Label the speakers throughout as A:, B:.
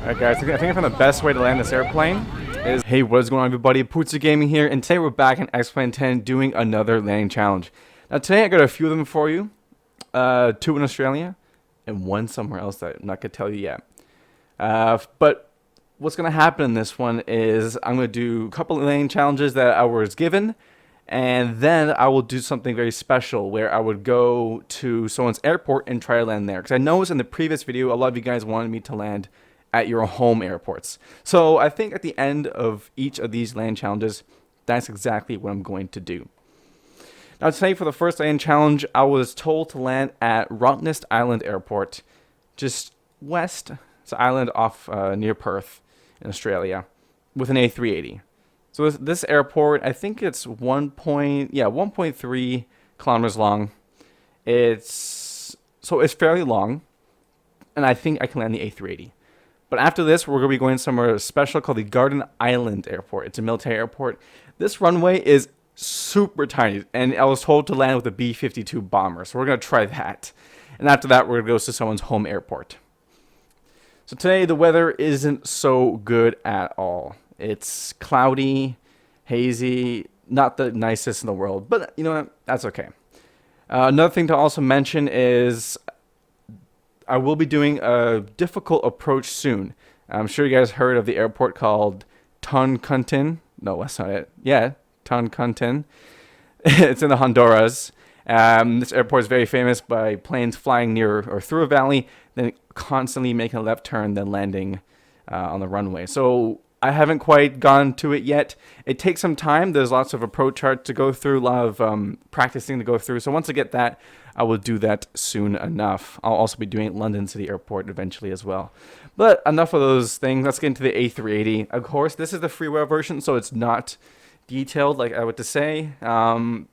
A: Alright guys, I think I found the best way to land this airplane is... Hey, what is going on everybody? PoodsterGaming here, and today we're back in X-Plane 10 doing another landing challenge. Now today I got a few of them for you. 2 in Australia, and 1 somewhere else that I'm not going to tell you yet. But what's going to happen in this one is I'm going to do a couple of landing challenges that I was given, and then I will do something very special where I would go to someone's airport and try to land there. Because I noticed in the previous video, a lot of you guys wanted me to land at your home airports. So I think at the end of each of these land challenges, that's exactly what I'm going to do. Now today for the first land challenge, I was told to land at Rottnest Island Airport, just west. It's an island off near Perth in Australia, with an A380. So this airport, I think it's 1.3 kilometers long. It's fairly long, and I think I can land the A380. But after this, we're going to be going somewhere special called the Garden Island Airport. It's a military airport. This runway is super tiny, and I was told to land with a B-52 bomber. So we're going to try that. And after that, we're going to go to someone's home airport. So today, the weather isn't so good at all. It's cloudy, hazy, not the nicest in the world. But you know what? That's okay. Another thing to also mention is I will be doing a difficult approach soon. I'm sure you guys heard of the airport called Toncontin. No, that's not it. Yeah, Toncontin. It's in the Honduras. This airport is very famous by planes flying near or through a valley, then constantly making a left turn, then landing on the runway. So I haven't quite gone to it yet. It takes some time. There's lots of approach charts to go through, a lot of practicing to go through. So once I get that, I will do that soon enough. I'll also be doing London City Airport eventually as well. But enough of those things. Let's get into the A380. Of course, this is the freeware version, so it's not detailed like I would to say. It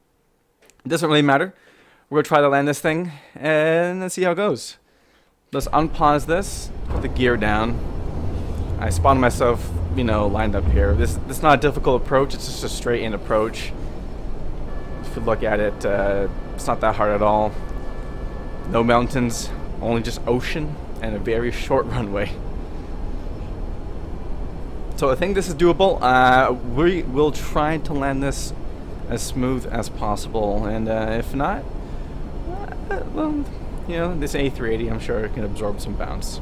A: doesn't really matter. We're going to try to land this thing and let's see how it goes. Let's unpause this, put the gear down. I spotted myself, lined up here. This is not a difficult approach. It's just a straight in approach. If you look at it, it's not that hard at all. No mountains, only just ocean and a very short runway. So I think this is doable. We will try to land this as smooth as possible, and if not, well, this A380 I'm sure can absorb some bounce.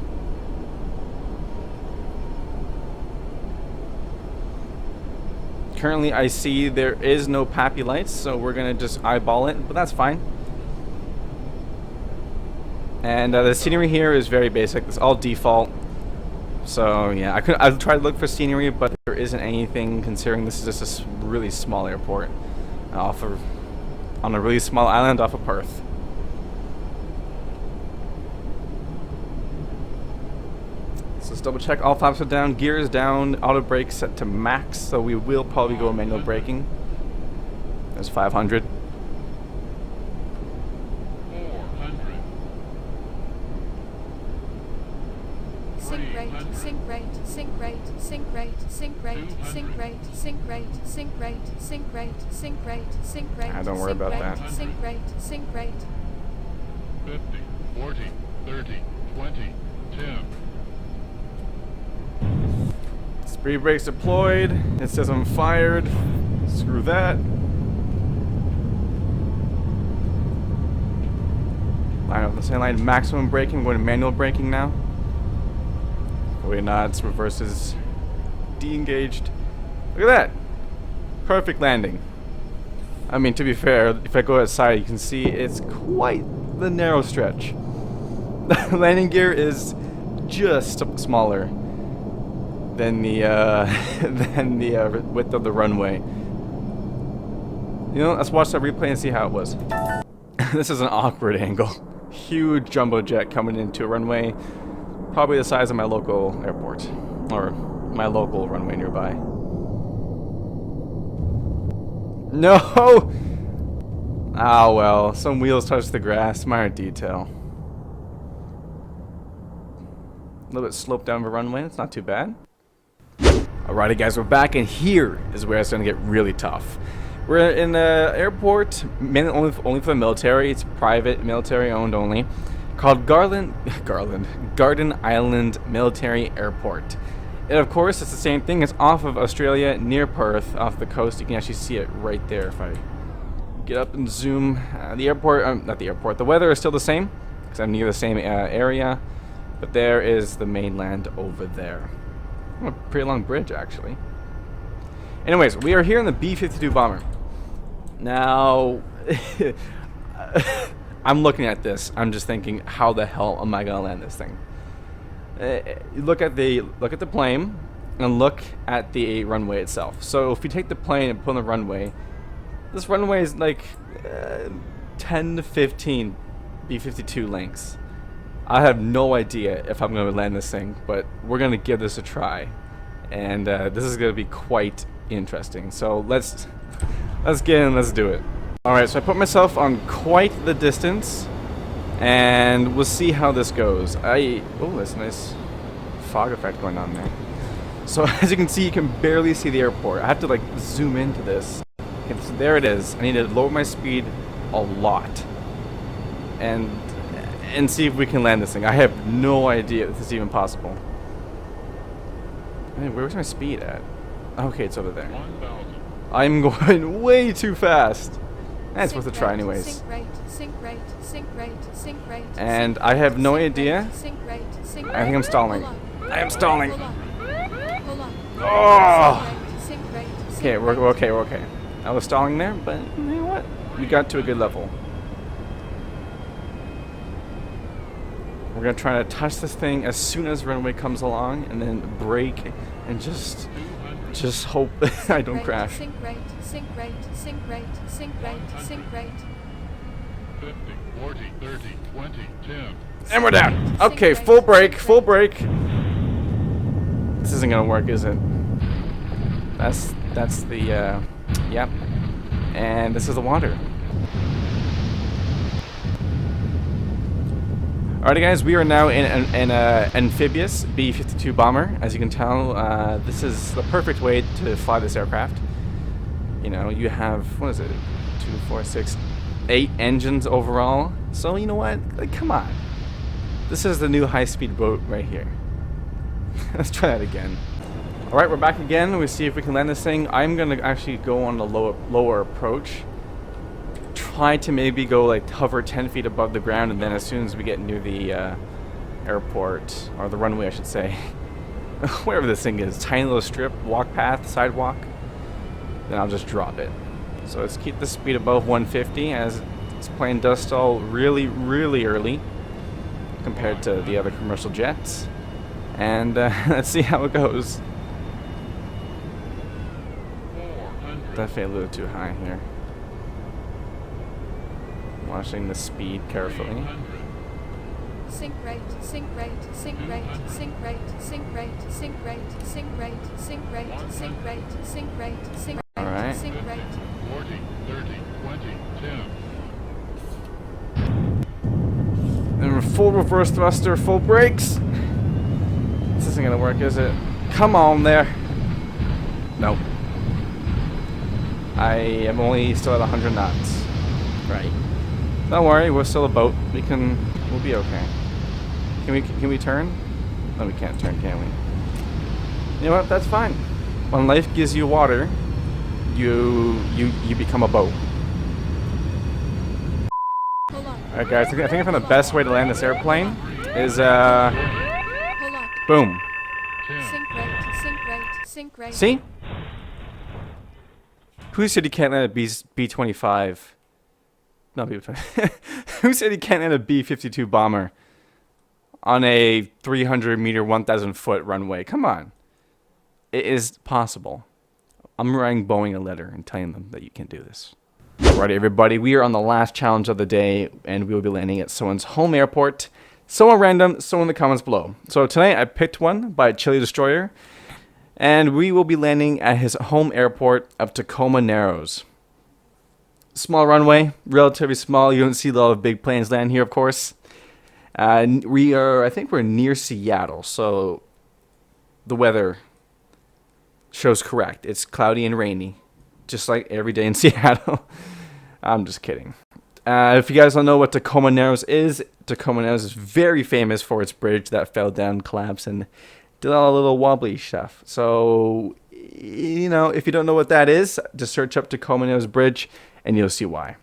A: Currently I see there is no PAPI lights, so we're gonna just eyeball it, but that's fine. And the scenery here is very basic. It's all default. So yeah, I've tried to look for scenery, but there isn't anything considering this is just a really small airport on a really small island off of Perth. So let's double check. All flaps are down, gears down, auto brake set to max, so we will probably go manual braking. There's 500.
B: 400. Sync rate, sync rate, sync rate, sync rate, sync rate, sync rate, sync rate, sync rate, sync rate, sync rate.
A: Don't worry about that.
B: Sync rate, sync rate.
C: 50, 40, 30, 20, 10.
A: Speed brakes deployed. It says I'm fired. Screw that. Line up the same line. Maximum braking. Going to manual braking now. Wait, not. It's reverses. De-engaged. Look at that. Perfect landing. I mean, to be fair, if I go outside, you can see it's quite the narrow stretch. The landing gear is just smaller than the width of the runway. Let's watch that replay and see how it was. This is an awkward angle. Huge jumbo jet coming into a runway, probably the size of my local airport, or my local runway nearby. No! Ah, well, some wheels touched the grass, minor detail. A little bit sloped down the runway, it's not too bad. Alrighty guys, we're back, and here is where it's going to get really tough. We're in the airport, mainly only for the military. It's private, military owned only. called Garden Island Military Airport. And of course, it's the same thing. It's off of Australia, near Perth, off the coast. You can actually see it right there if I get up and zoom. The airport, not the airport, the weather is still the same because I'm near the same area, but there is the mainland over there. A pretty long bridge, actually. Anyways, we are here in the B-52 bomber. Now, I'm looking at this. I'm just thinking, how the hell am I gonna land this thing? Look at the plane and look at the runway itself. So if we take the plane and put on the runway, this runway is like 10 to 15 B-52 lengths. I have no idea if I'm going to land this thing, but we're going to give this a try, and this is going to be quite interesting. So let's get in, let's do it. All right, so I put myself on quite the distance, and we'll see how this goes. Oh, that's a nice fog effect going on there. So as you can see, you can barely see the airport. I have to like zoom into this. Okay, so there it is. I need to lower my speed a lot, and see if we can land this thing. I have no idea if this is even possible. Hey, where's my speed at? Okay, it's over there.
C: 1,000.
A: I'm going way too fast. That's worth a try anyways.
B: Sink rate, sink rate, sink rate, sink rate.
A: And I have no idea.
B: Sink rate, sink rate.
A: I think I'm stalling.
B: Hold on.
A: I am stalling.
B: Hold on. Hold on.
A: Oh!
B: Sink rate, sink rate,
A: Okay,
B: sink
A: we're
B: rate.
A: okay. I was stalling there, but you know what? We got to a good level. We're gonna try to touch this thing as soon as runway comes along, and then brake, and just hope I don't crash.
B: Sink rate, sink rate, sink rate, sink rate, sink rate.
C: 50, 40, 30, 20, 10.
A: And we're down. Okay, full brake, full brake. This isn't gonna work, is it? That's the yep. And this is the water. Alrighty guys, we are now in an amphibious B-52 bomber. As you can tell, this is the perfect way to fly this aircraft. You know, you have, what is it, 2, 4, 6, 8 engines overall. So you know what, like, come on. This is the new high-speed boat right here. Let's try that again. Alright, we're back again. We see if we can land this thing. I'm gonna actually go on the lower approach. Try to maybe go like hover 10 feet above the ground, and then as soon as we get near the airport, or the runway I should say, wherever this thing is, tiny little strip, walk path, sidewalk, then I'll just drop it. So let's keep the speed above 150 as this plane does stall really, really early compared to the other commercial jets. And let's see how it goes.
C: 400.
A: Definitely a little too high here. Watching the speed carefully.
C: 300.
B: Sink rate, sink rate, sink rate, sink rate, sink rate, sink rate, sink rate, sink rate, sink rate, sink rate, sink rate,
A: Alright.
B: sink
C: 50,
B: rate.
C: 40, 30, 20, 10.
A: And we're full reverse thruster, full brakes. This isn't gonna work, is it? Come on there. Nope. I am only still at 100 knots. Right. Don't worry, we're still a boat. We'll be okay. Can we turn? No, we can't turn, can we? You know what? That's fine. When life gives you water, you become a boat.
B: Hold on.
A: Alright guys, I think I found the best way to land this airplane is
B: Hold on.
A: boom.
C: 10.
B: Sink rate, sink rate, sink rate.
A: See? Who said you can't land a B-25? Not B-25. Who said you can't land a B-52 bomber on a 300 meter, 1,000 foot runway? Come on. It is possible. I'm writing Boeing a letter and telling them that you can do this. Alrighty, everybody. We are on the last challenge of the day, and we will be landing at someone's home airport. Someone random, someone in the comments below. So tonight I picked one by Chili Destroyer, and we will be landing at his home airport of Tacoma Narrows. Small runway, relatively small. You don't see a lot of big planes land here, of course. I think we're near Seattle, so the weather shows correct. It's cloudy and rainy, just like every day in Seattle. I'm just kidding. If you guys don't know what Tacoma Narrows is very famous for its bridge that fell down, collapsed, and did all a little wobbly stuff. So, you know, if you don't know what that is, just search up Tacoma Narrows Bridge, and you'll see why.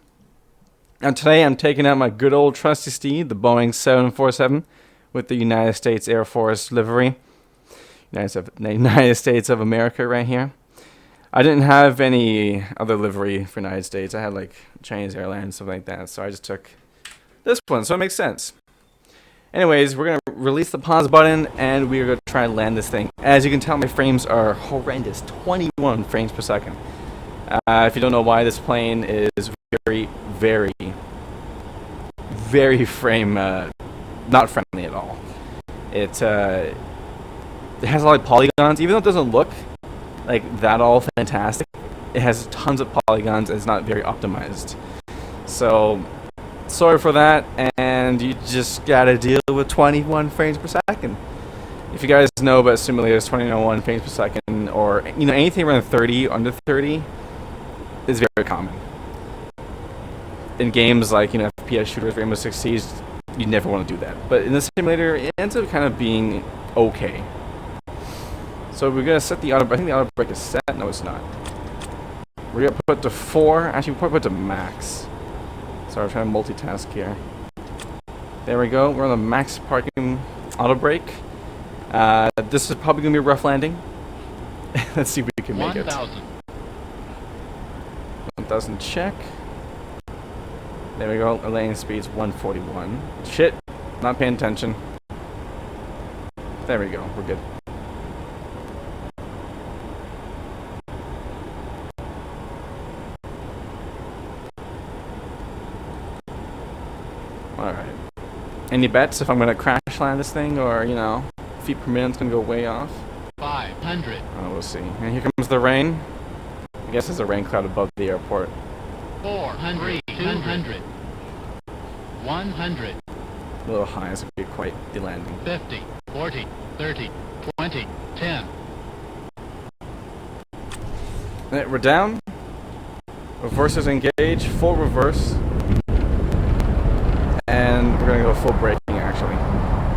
A: Now today I'm taking out my good old trusty steed, the Boeing 747, with the United States Air Force livery. United States of America right here. I didn't have any other livery for United States. I had like Chinese Airlines, stuff like that. So I just took this one, so it makes sense. Anyways, we're going to release the pause button, and we're going to try and land this thing. As you can tell, my frames are horrendous, 21 frames per second. If you don't know why, this plane is very, very, very frame, not friendly at all. It has a lot of polygons, even though it doesn't look like that all fantastic. It has tons of polygons and it's not very optimized. So sorry for that, and you just gotta deal with 21 frames per second. If you guys know about simulators, 21 frames per second, or you know, anything around 30, under 30 is very common. In games like, you know, FPS shooters, Rainbow Six Siege, you never want to do that. But in this simulator, it ends up kind of being okay. So we're gonna set the auto. I think the auto brake is set. No, it's not. We're gonna put to 4. Actually, we'll probably put to max. Sorry, I'm trying to multitask here. There we go. We're on the max parking auto brake. This is probably gonna be a rough landing. Let's see if we can make it. 1,000 check. There we go. Our landing speed's 141. Shit. Not paying attention. There we go. We're good. Alright. Any bets if I'm going to crash land this thing, or, you know, feet per minute's going to go way off?
C: 500.
A: Oh, we'll see. And here comes the rain. I guess there's a rain cloud above the airport.
C: 400. 200. 100.
A: A little high, so it'll be quite the landing.
C: 50. 40. 30. 20. 10.
A: Alright, we're down. Reverse is engaged. Full reverse. And we're going to go full braking, actually.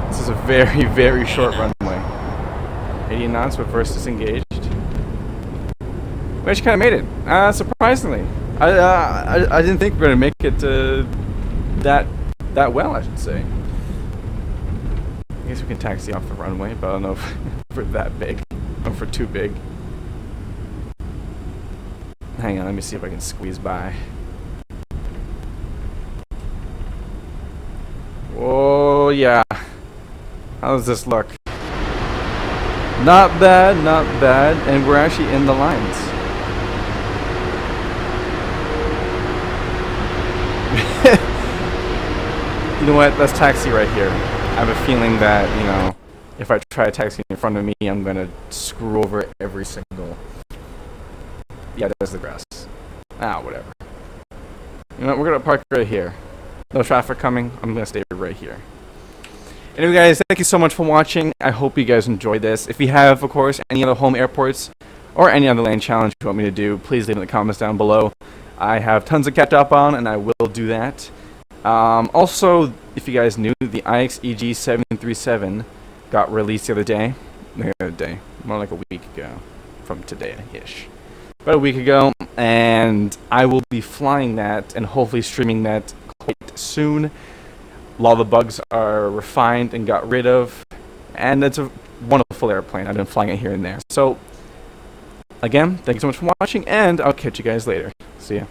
A: This is a very, very short runway. 80 knots, reverse disengaged. We actually kind of made it. Surprisingly. I didn't think we were going to make it that well, I should say. I guess we can taxi off the runway, but I don't know if we're that big. Or if we're too big. Hang on, let me see if I can squeeze by. Oh yeah. How does this look? Not bad, not bad. And we're actually in the lines. You know what? That's taxi right here. I have a feeling that, you know, if I try to taxi in front of me, I'm gonna screw over every single. Yeah, there's the grass. Ah, whatever. You know what? We're gonna park right here. No traffic coming. I'm gonna stay right here. Anyway, guys, thank you so much for watching. I hope you guys enjoyed this. If you have, of course, any other home airports or any other land challenge you want me to do, please leave in the comments down below. I have tons to catch up on, and I will do that. Also, if you guys knew, the IXEG 737 got released the other day. More like a week ago, from today-ish. About a week ago, and I will be flying that and hopefully streaming that quite soon. A lot of the bugs are refined and got rid of, and it's a wonderful airplane. I've been flying it here and there. So, again, thank you so much for watching, and I'll catch you guys later. See ya.